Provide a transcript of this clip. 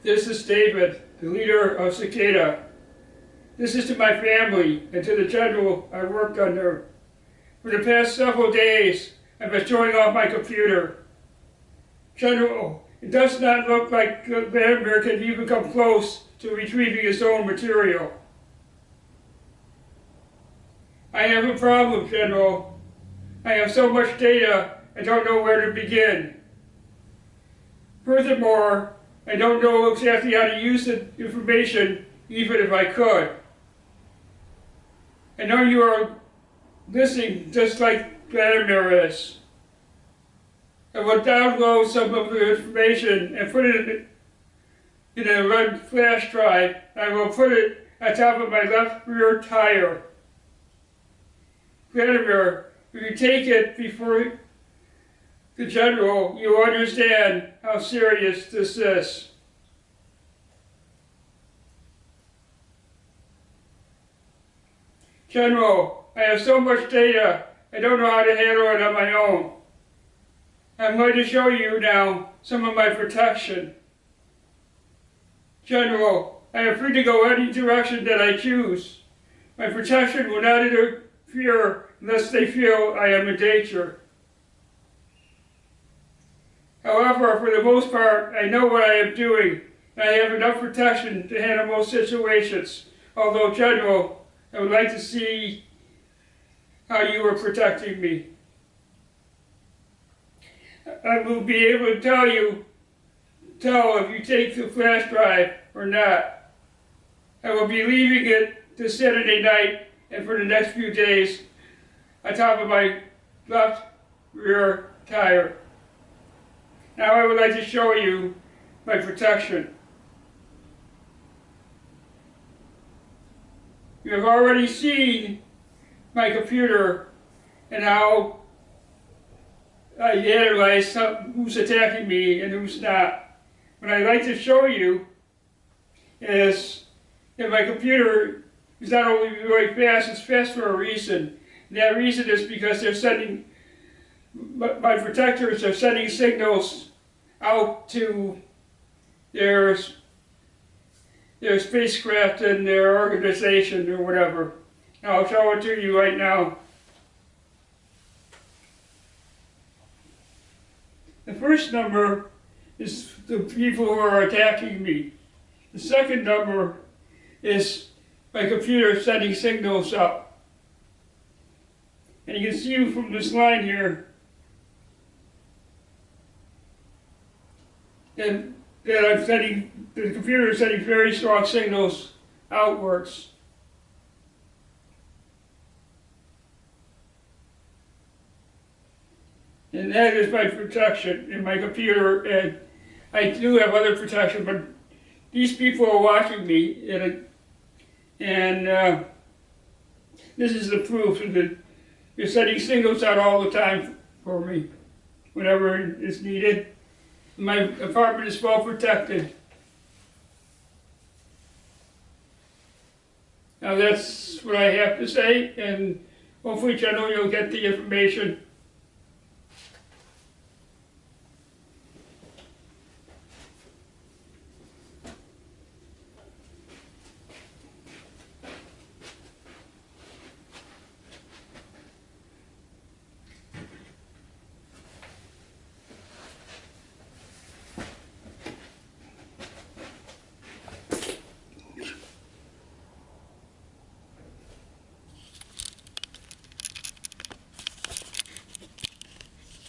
This is David, the leader of Cicada. This is to my family and to the general I worked under. For the past several days, I've been showing off my computer. General, it does not look like Vladimir can even come close to retrieving his own material. I have a problem, General. I have so much data, I don't know where to begin. Furthermore, I don't know exactly how to use the information, even if I could. I know you are listening just like Vladimir is. I will download some of the information and put it in a red flash drive. I will put it on top of my left rear tire. Vladimir, if you take it before the general, you will understand how serious this is. General, I have so much data, I don't know how to handle it on my own. I'm going to show you now some of my protection. General, I am free to go any direction that I choose. My protection will not interfere unless they feel I am in danger. However, for the most part, I know what I am doing, and I have enough protection to handle most situations. Although, General, I would like to see how you are protecting me. I will be able to tell if you take the flash drive or not. I will be leaving it this Saturday night and for the next few days on top of my left rear tire. Now I would like to show you my protection. You have already seen my computer and how I analyze who's attacking me and who's not. What I'd like to show you is that my computer is not only very fast, it's fast for a reason. And that reason is because they're sending, my protectors are sending signals out to their spacecraft and their organization or whatever. Now I'll show it to you right now. The first number is the people who are attacking me. The second number is my computer sending signals up. And you can see from this line here that the computer is sending very strong signals outwards. And that is my protection in my computer, and I do have other protection, but these people are watching me, and this is the proof that they're sending signals out all the time for me, whenever it's needed. My apartment is well protected. Now that's what I have to say, and hopefully, General, you'll get the information